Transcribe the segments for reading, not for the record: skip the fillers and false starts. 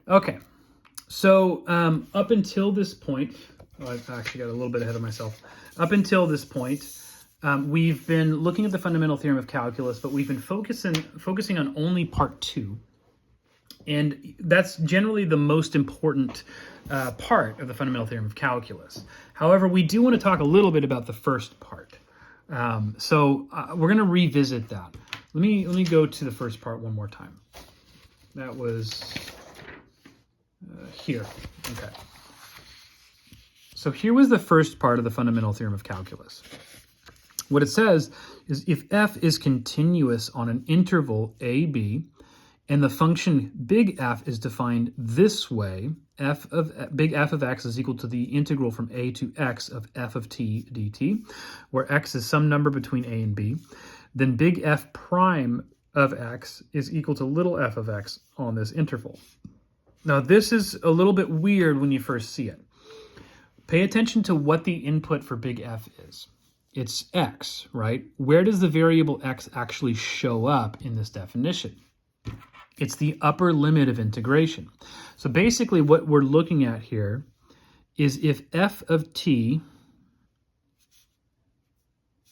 Okay, so up until this point, I've actually got a little bit ahead of myself. Up until this point, we've been looking at the fundamental theorem of calculus, but we've been focusing on only part 2. And that's generally the most important part of the fundamental theorem of calculus. However, we do want to talk a little bit about the first part. So we're going to revisit that. Let me go to the first part one more time. That was here. Okay. So here was the first part of the fundamental theorem of calculus. What it says is if f is continuous on an interval a, b, and the function big F is defined this way, big F of x is equal to the integral from a to x of f of t dt, where x is some number between a and b, then big F prime of x is equal to little f of x on this interval. Now this is a little bit weird when you first see it. Pay attention to what the input for big F is. It's x, right? Where does the variable x actually show up in this definition? It's the upper limit of integration. So basically what we're looking at here is if f of t,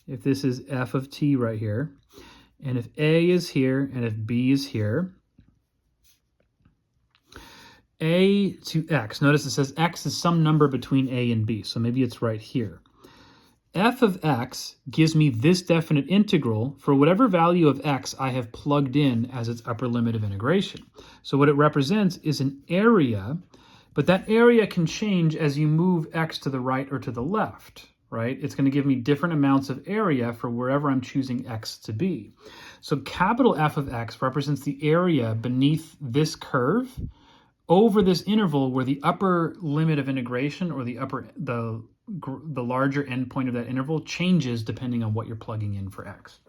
if this is f of t right here, and if a is here and if b is here, a to x, notice it says x is some number between a and b, so maybe it's right here. F of x gives me this definite integral for whatever value of x I have plugged in as its upper limit of integration. So what it represents is an area, but that area can change as you move x to the right or to the left, right? It's going to give me different amounts of area for wherever I'm choosing x to be. So capital F of x represents the area beneath this curve over this interval where the upper limit of integration or the larger endpoint of that interval changes depending on what you're plugging in for x.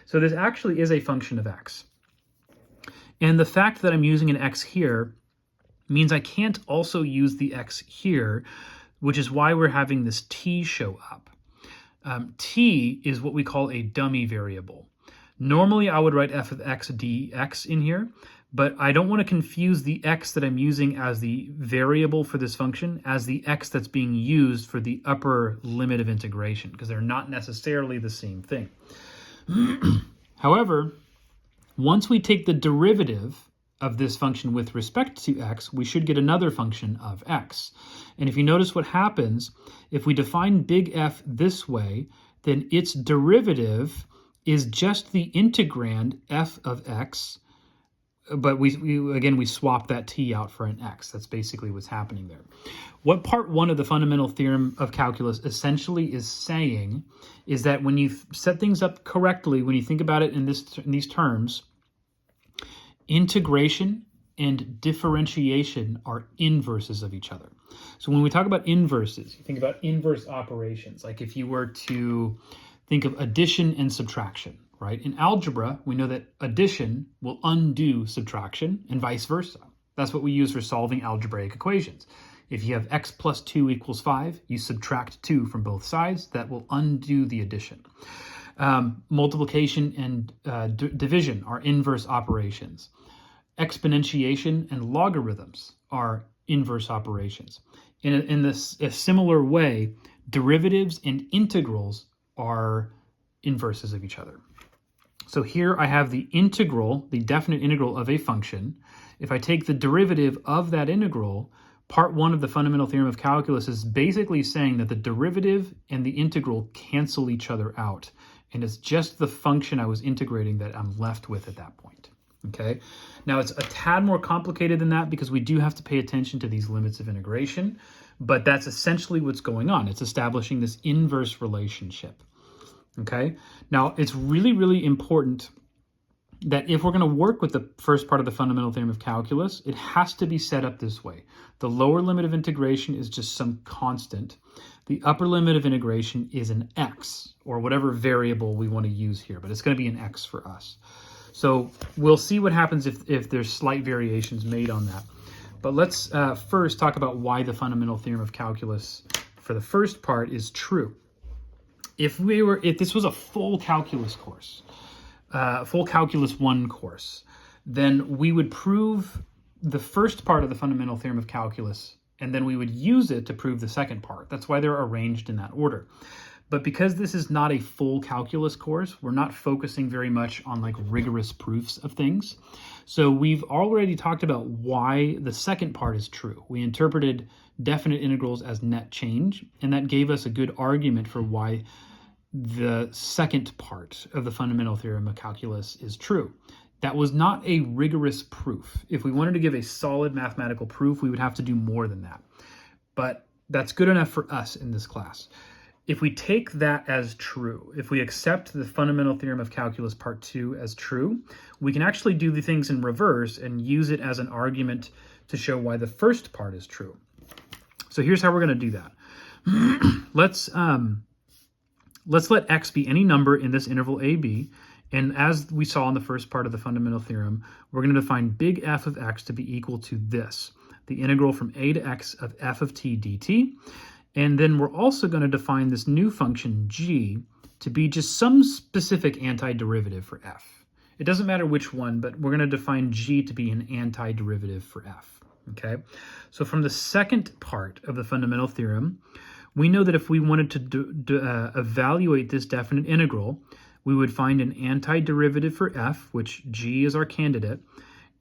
So this actually is a function of x. And the fact that I'm using an x here means I can't also use the x here, which is why we're having this t show up. T is what we call a dummy variable. Normally I would write f of x dx in here, but I don't want to confuse the x that I'm using as the variable for this function as the x that's being used for the upper limit of integration, because they're not necessarily the same thing. However, once we take the derivative of this function with respect to x, we should get another function of x. And if you notice what happens, if we define big F this way, then its derivative is just the integrand f of x, but we swap that t out for an x. That's basically what's happening there. What part 1 of the fundamental theorem of calculus essentially is saying is that when you set things up correctly, when you think about it in these terms, integration and differentiation are inverses of each other. So when we talk about inverses, you think about inverse operations, like if you were to think of addition and subtraction. Right? In algebra, we know that addition will undo subtraction and vice versa. That's what we use for solving algebraic equations. If you have x plus 2 equals 5, you subtract 2 from both sides. That will undo the addition. Multiplication and division are inverse operations. Exponentiation and logarithms are inverse operations. In a similar way, derivatives and integrals are inverses of each other. So here I have the integral, the definite integral of a function. If I take the derivative of that integral, part 1 of the fundamental theorem of calculus is basically saying that the derivative and the integral cancel each other out. And it's just the function I was integrating that I'm left with at that point. Okay. Now it's a tad more complicated than that because we do have to pay attention to these limits of integration, but that's essentially what's going on. It's establishing this inverse relationship. Okay, now it's really, really important that if we're going to work with the first part of the fundamental theorem of calculus, it has to be set up this way. The lower limit of integration is just some constant. The upper limit of integration is an x, or whatever variable we want to use here, but it's going to be an x for us. So we'll see what happens if there's slight variations made on that. But let's first talk about why the fundamental theorem of calculus for the first part is true. If this was a full calculus course, full calculus 1 course, then we would prove the first part of the fundamental theorem of calculus, and then we would use it to prove the second part. That's why they're arranged in that order. But because this is not a full calculus course, we're not focusing very much on like rigorous proofs of things. So we've already talked about why the second part is true. We interpreted definite integrals as net change, and that gave us a good argument for why the second part of the fundamental theorem of calculus is true. That was not a rigorous proof. If we wanted to give a solid mathematical proof, we would have to do more than that. But that's good enough for us in this class. If we take that as true, if we accept the fundamental theorem of calculus part 2 as true, we can actually do the things in reverse and use it as an argument to show why the first part is true. So here's how we're going to do that. Let's let x be any number in this interval a, b, and as we saw in the first part of the fundamental theorem, we're going to define big F of x to be equal to this, the integral from a to x of f of t dt. And then we're also going to define this new function g to be just some specific antiderivative for f. It doesn't matter which one, but we're going to define g to be an antiderivative for f. Okay, so from the second part of the fundamental theorem, we know that if we wanted to evaluate this definite integral, we would find an antiderivative for f, which g is our candidate,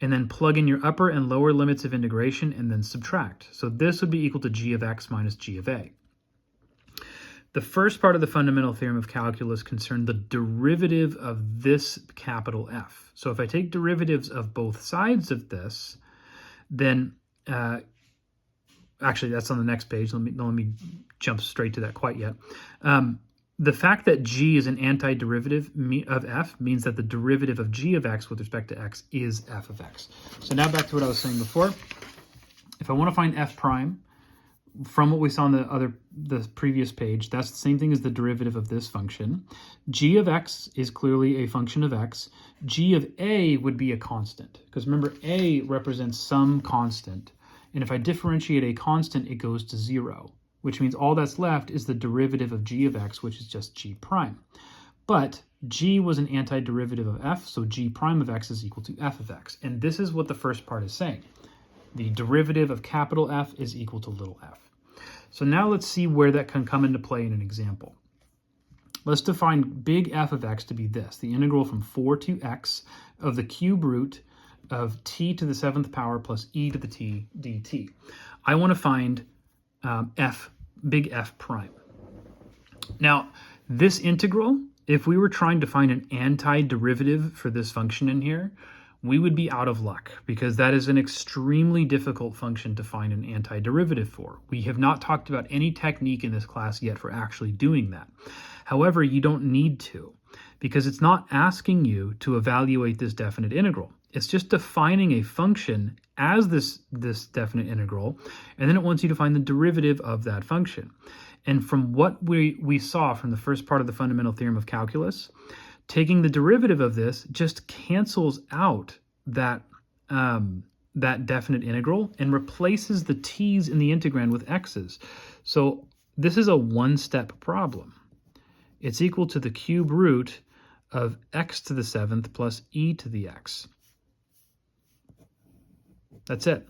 and then plug in your upper and lower limits of integration and then subtract. So this would be equal to g of x minus g of a. The first part of the fundamental theorem of calculus concerned the derivative of this capital F. So if I take derivatives of both sides of this, then actually that's on the next page. Let me jump straight to that quite yet. The fact that g is an antiderivative of f means that the derivative of g of x with respect to x is f of x. So now back to what I was saying before. If I want to find f prime from what we saw on the previous page, that's the same thing as the derivative of this function. G of x is clearly a function of x. G of a would be a constant, because remember a represents some constant. And if I differentiate a constant, it goes to 0. Which means all that's left is the derivative of g of x, which is just g prime. But g was an antiderivative of f, so g prime of x is equal to f of x. And this is what the first part is saying. The derivative of capital F is equal to little f. So now let's see where that can come into play in an example. Let's define big F of x to be this, the integral from 4 to x of the cube root of t to the 7th power plus e to the t dt. I want to find big F prime. Now, this integral, if we were trying to find an antiderivative for this function in here, we would be out of luck, because that is an extremely difficult function to find an antiderivative for. We have not talked about any technique in this class yet for actually doing that. However, you don't need to, because it's not asking you to evaluate this definite integral. It's just defining a function as this definite integral, and then it wants you to find the derivative of that function. And from what we saw from the first part of the fundamental theorem of calculus, taking the derivative of this just cancels out that definite integral and replaces the t's in the integrand with x's. So this is a one-step problem. It's equal to the cube root of x to the 7th plus e to the x. That's it.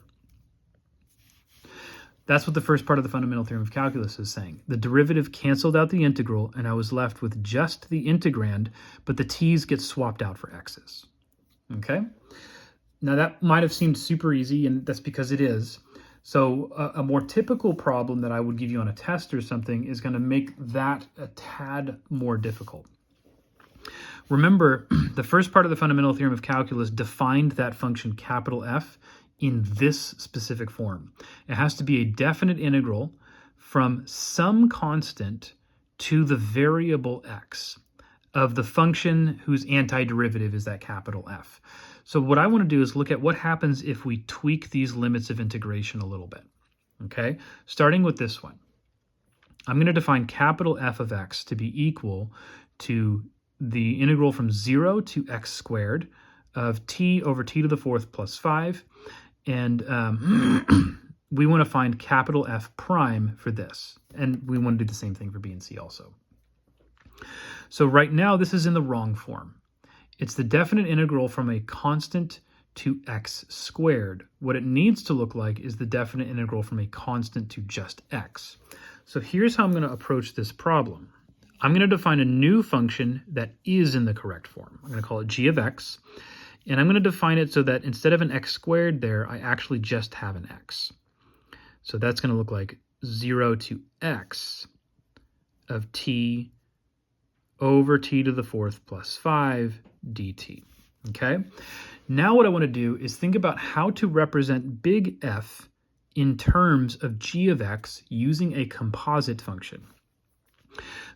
That's what the first part of the fundamental theorem of calculus is saying. The derivative canceled out the integral, and I was left with just the integrand, but the t's get swapped out for x's. Okay? Now that might have seemed super easy, and that's because it is. So a more typical problem that I would give you on a test or something is going to make that a tad more difficult. Remember, the first part of the fundamental theorem of calculus defined that function capital F in this specific form. It has to be a definite integral from some constant to the variable x of the function whose antiderivative is that capital F. So what I want to do is look at what happens if we tweak these limits of integration a little bit. Okay, starting with this one. I'm going to define capital F of x to be equal to the integral from 0 to x squared of t over t to the 4th plus 5. And we want to find capital F prime for this. And we want to do the same thing for b and c also. So right now, this is in the wrong form. It's the definite integral from a constant to x squared. What it needs to look like is the definite integral from a constant to just x. So here's how I'm going to approach this problem. I'm going to define a new function that is in the correct form. I'm going to call it g of x, and I'm going to define it so that instead of an x squared there, I actually just have an x. So that's going to look like 0 to x of t over t to the fourth plus 5 dt. Okay? Now what I want to do is think about how to represent big F in terms of g of x using a composite function.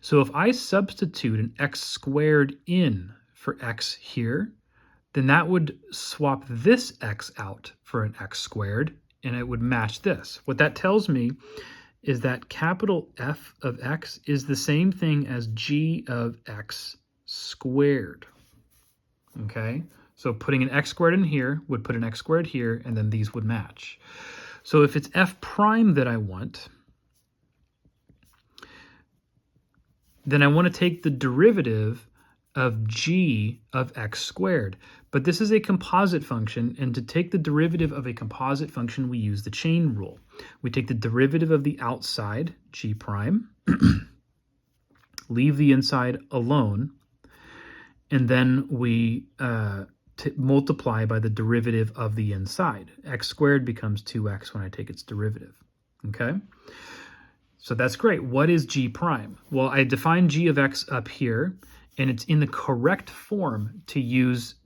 So if I substitute an x squared in for x here, then that would swap this x out for an x squared, and it would match this. What that tells me is that capital F of x is the same thing as g of x squared. Okay, so putting an x squared in here would put an x squared here, and then these would match. So if it's f prime that I want, then I want to take the derivative of g of x squared. But this is a composite function, and to take the derivative of a composite function, we use the chain rule. We take the derivative of the outside, g prime, leave the inside alone, and then we multiply by the derivative of the inside. X squared becomes 2x when I take its derivative, okay? So that's great. What is g prime? Well, I define g of x up here, and it's in the correct form to use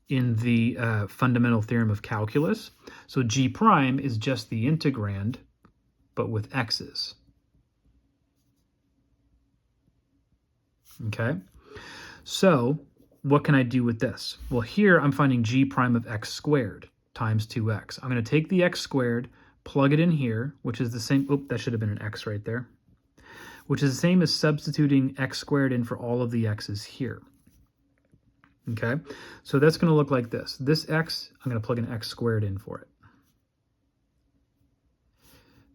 in the fundamental theorem of calculus. So g prime is just the integrand, but with x's. Okay? So what can I do with this? Well, here I'm finding g prime of x squared times 2x. I'm going to take the x squared, plug it in here, which is the same, oop, that should have been an x right there, which is the same as substituting x squared in for all of the x's here. Okay, so that's going to look like this. This x, I'm going to plug an x squared in for it.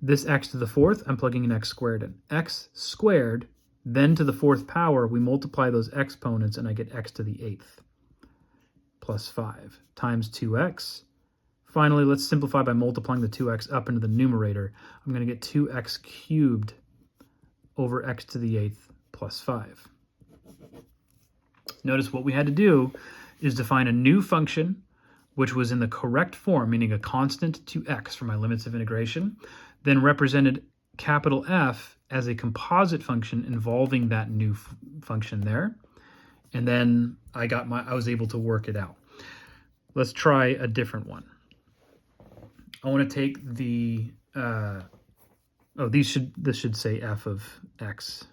This x to the fourth, I'm plugging an x squared in. X squared, then to the fourth power, we multiply those exponents, and I get x to the eighth plus 5 times 2x. Finally, let's simplify by multiplying the 2x up into the numerator. I'm going to get 2x cubed over x to the 8th plus 5. Notice what we had to do is define a new function which was in the correct form, meaning a constant to x for my limits of integration, then represented capital F as a composite function involving that new function there, and then I was able to work it out. Let's try a different one. I want to take the this should say f of x,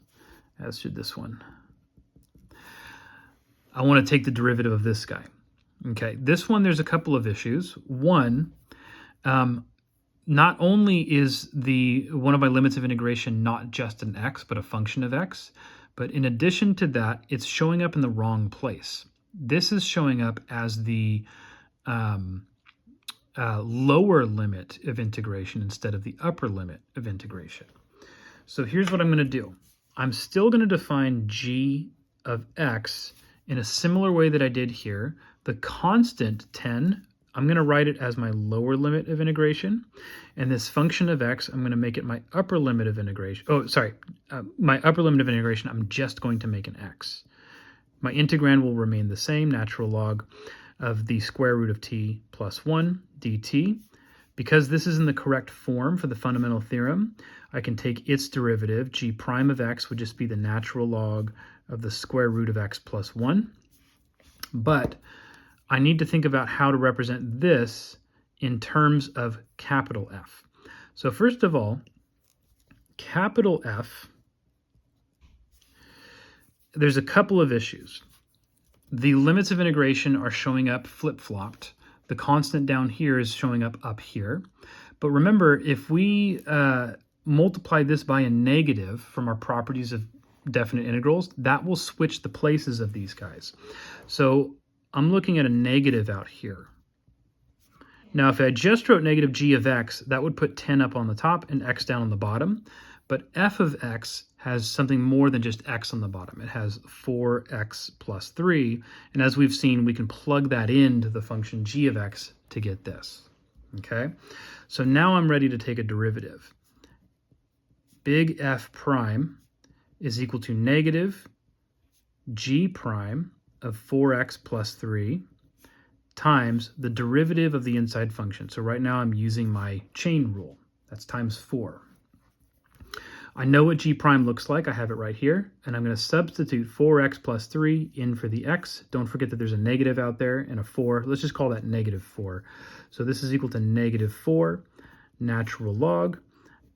as should this one. I want to take the derivative of this guy. Okay, this one there's a couple of issues. One, not only is one of my limits of integration not just an x, but a function of x, but in addition to that, it's showing up in the wrong place. This is showing up as the lower limit of integration instead of the upper limit of integration. So here's what I'm going to do. I'm still going to define g of x in a similar way that I did here. The constant 10, I'm going to write it as my lower limit of integration. And this function of x, I'm going to make it my upper limit of integration. My upper limit of integration, I'm just going to make an x. My integrand will remain the same, natural log of the square root of t plus 1 dt. Because this is in the correct form for the fundamental theorem, I can take its derivative. G prime of x would just be the natural log of the square root of x plus 1. But I need to think about how to represent this in terms of capital F. So first of all, capital F, there's a couple of issues. The limits of integration are showing up flip-flopped. The constant down here is showing up here. But remember, if we multiply this by a negative from our properties of definite integrals, that will switch the places of these guys. So I'm looking at a negative out here. Now, if I just wrote negative g of x, that would put 10 up on the top and x down on the bottom. But f of x has something more than just x on the bottom. It has 4x plus 3, and as we've seen, we can plug that into the function g of x to get this. Okay, so now I'm ready to take a derivative. Big F prime is equal to negative g prime of 4x plus 3 times the derivative of the inside function. So right now I'm using my chain rule. That's times 4. I know what g prime looks like. I have it right here. And I'm going to substitute 4x plus 3 in for the x. Don't forget that there's a negative out there and a 4. Let's just call that negative 4. So this is equal to negative 4 natural log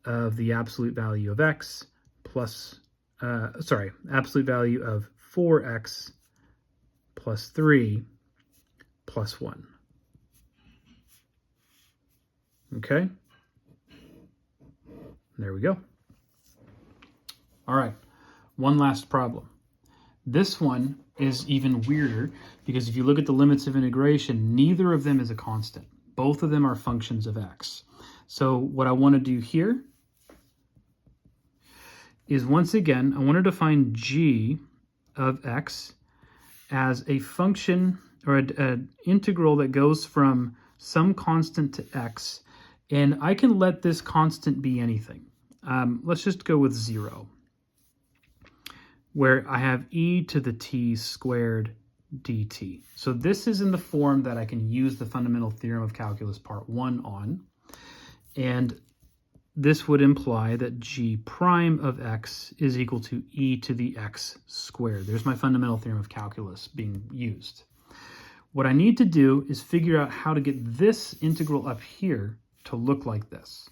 of the absolute value of x plus, absolute value of 4x plus 3 plus 1. Okay? There we go. All right, one last problem. This one is even weirder because if you look at the limits of integration, neither of them is a constant. Both of them are functions of x. So what I want to do here is, once again, I want to define g of x as a function or an integral that goes from some constant to x, and I can let this constant be anything. Let's just go with 0, where I have e to the t squared dt. So this is in the form that I can use the fundamental theorem of calculus part 1 on, and this would imply that g prime of x is equal to e to the x squared. There's my fundamental theorem of calculus being used. What I need to do is figure out how to get this integral up here to look like this.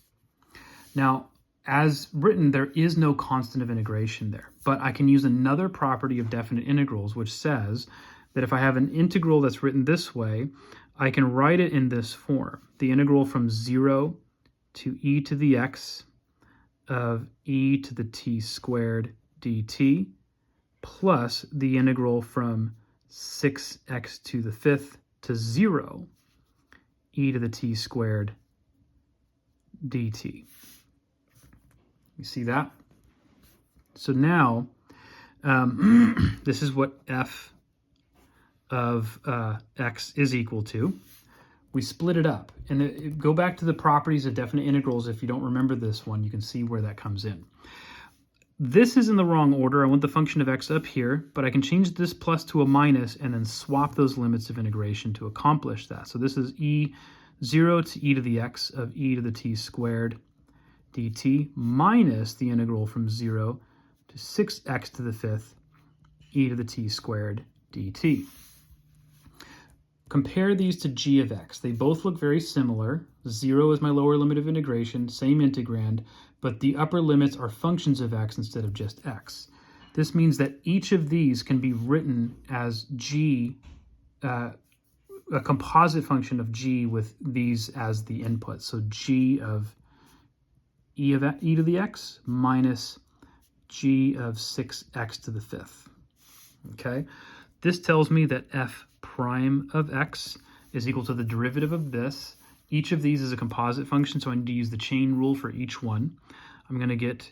Now, as written, there is no constant of integration there, but I can use another property of definite integrals, which says that if I have an integral that's written this way, I can write it in this form. The integral from 0 to e to the x of e to the t squared dt plus the integral from 6x to the 5th to 0 e to the t squared dt. You see that? So now this is what f of x is equal to. We split it up, and go back to the properties of definite integrals. If you don't remember this one, you can see where that comes in. This is in the wrong order. I want the function of x up here, but I can change this plus to a minus and then swap those limits of integration to accomplish that. So this is 0 to e to the x of e to the t squared dt minus the integral from 0 to 6x to the 5th e to the t squared dt. Compare these to g of x. They both look very similar. 0 is my lower limit of integration, same integrand, but the upper limits are functions of x instead of just x. This means that each of these can be written as g, a composite function of g with these as the input. So g of e to the x minus g of 6x to the 5th. Okay, this tells me that f prime of x is equal to the derivative of this. Each of these is a composite function, so I need to use the chain rule for each one. I'm going to get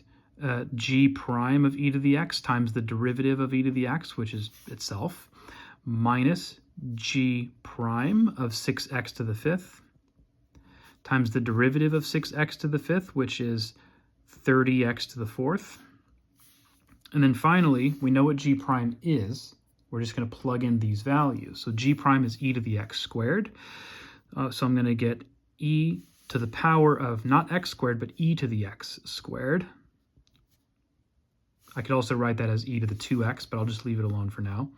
g prime of e to the x times the derivative of e to the x, which is itself, minus g prime of 6x to the 5th times the derivative of 6x to the 5th, which is 30x to the 4th. And then finally, we know what g prime is. We're just going to plug in these values. So g prime is e to the x squared. So I'm going to get e to the power of not x squared, but e to the x squared. I could also write that as e to the 2x, but I'll just leave it alone for now,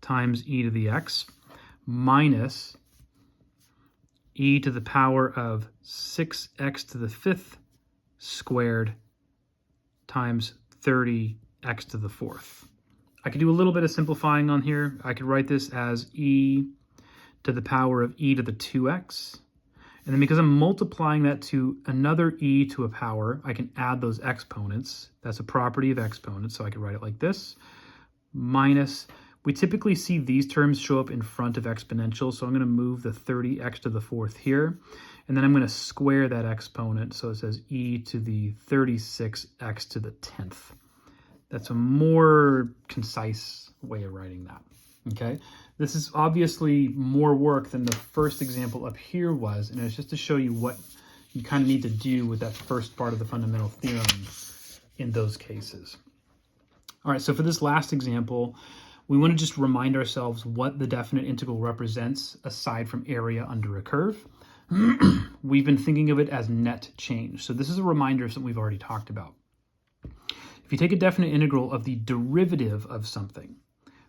times e to the x minus e to the power of 6x to the 5th squared times 30x to the 4th. I could do a little bit of simplifying on here. I could write this as e to the power of e to the 2x. And then because I'm multiplying that to another e to a power, I can add those exponents. That's a property of exponents, so I could write it like this. Minus, we typically see these terms show up in front of exponentials, so I'm going to move the 30x to the 4th here. And then I'm going to square that exponent, so it says e to the 36x to the 10th. That's a more concise way of writing that. Okay, this is obviously more work than the first example up here was, and it's just to show you what you kind of need to do with that first part of the fundamental theorem in those cases. All right, so for this last example, we want to just remind ourselves what the definite integral represents aside from area under a curve. We've been thinking of it as net change. So this is a reminder of something we've already talked about. If you take a definite integral of the derivative of something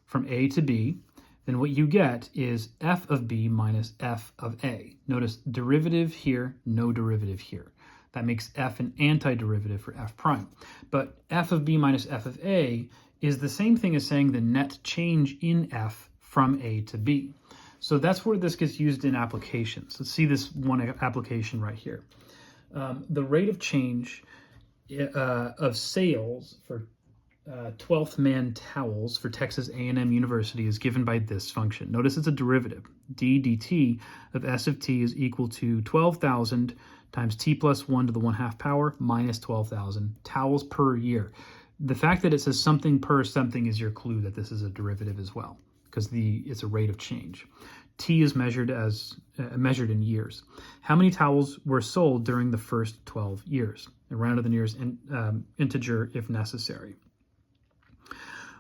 from a to b, then what you get is f of b minus f of a. Notice derivative here, no derivative here. That makes f an antiderivative for f prime. But f of b minus f of a is the same thing as saying the net change in f from a to b. So that's where this gets used in applications. Let's see this one application right here. The rate of change of sales for 12th man towels for Texas A&M University is given by this function. Notice it's a derivative. d dt of s of t is equal to 12,000 times t plus 1 to the 1/2 power minus 12,000 towels per year. The fact that it says something per something is your clue that this is a derivative as well, because it's a rate of change. T is measured in years. How many towels were sold during the first 12 years? Round to the nearest integer if necessary.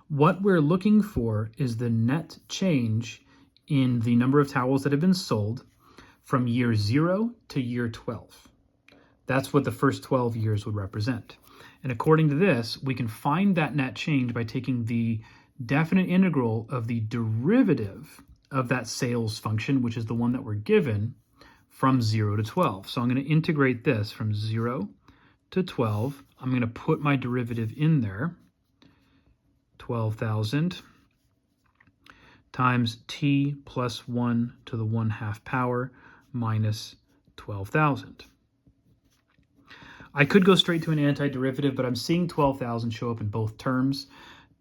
What we're looking for is the net change in the number of towels that have been sold from year 0 to year 12. That's what the first 12 years would represent. And according to this, we can find that net change by taking the definite integral of the derivative of that sales function, which is the one that we're given, from 0 to 12. So I'm going to integrate this from 0 to 12. I'm going to put my derivative in there. 12,000 times t plus 1 to the 1/2 power minus 12,000. I could go straight to an antiderivative, but I'm seeing 12,000 show up in both terms.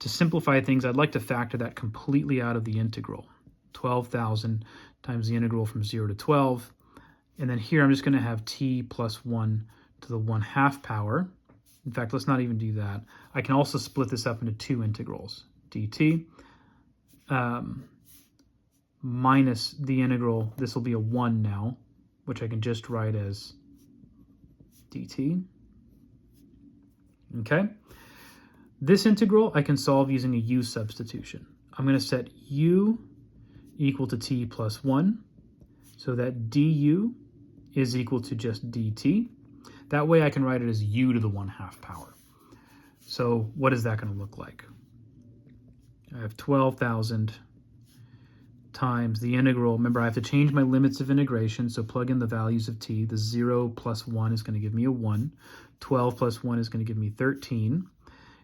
To simplify things, I'd like to factor that completely out of the integral. 12,000 times the integral from 0 to 12. And then here I'm just going to have t plus 1 to the 1/2 power. In fact, let's not even do that. I can also split this up into two integrals. dt minus the integral, this will be a 1 now, which I can just write as dt. Okay? This integral I can solve using a u substitution. I'm going to set u equal to t plus 1, so that du is equal to just dt. That way I can write it as u to the 1/2 power. So what is that going to look like? I have 12,000 times the integral. Remember, I have to change my limits of integration, so plug in the values of t. The 0 plus 1 is going to give me a 1. 12 plus 1 is going to give me 13.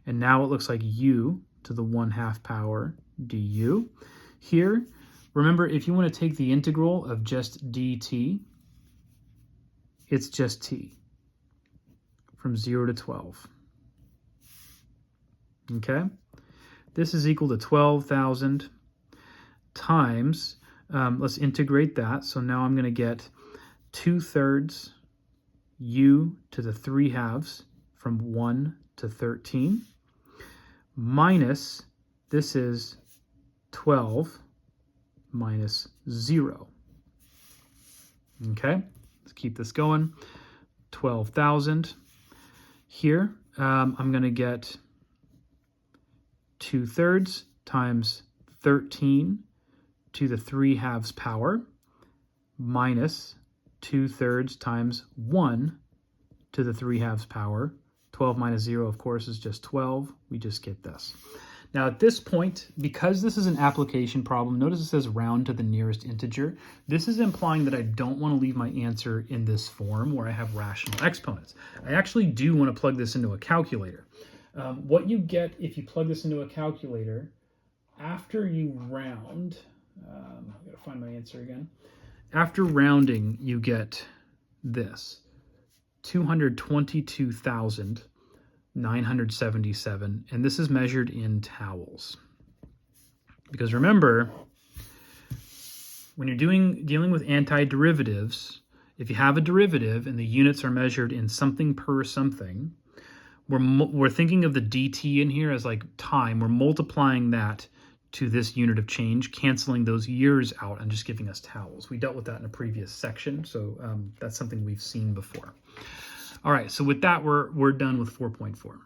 And now it looks like u to the 1/2 power du. Here, remember, if you want to take the integral of just dt, it's just t from 0 to 12. Okay? This is equal to 12,000 times, let's integrate that. So now I'm going to get 2/3 u to the 3/2 from 1 to 13 minus, this is 12 minus 0. Okay, let's keep this going. 12,000. Here, I'm going to get 2/3 times 13 to the 3/2 power minus 2/3 times 1 to the 3/2 power. 12 minus 0, of course, is just 12. We just get this. Now at this point, because this is an application problem, notice it says round to the nearest integer. This is implying that I don't want to leave my answer in this form where I have rational exponents. I actually do want to plug this into a calculator. What you get if you plug this into a calculator, after you round, I've got to find my answer again. After rounding, you get this, 222,977, and this is measured in towels. Because remember, when you're dealing with antiderivatives, if you have a derivative and the units are measured in something per something, we're thinking of the dt in here as like time. We're multiplying that to this unit of change, canceling those years out and just giving us towels. We dealt with that in a previous section, so that's something we've seen before. All right, so with that, we're done with 4.4.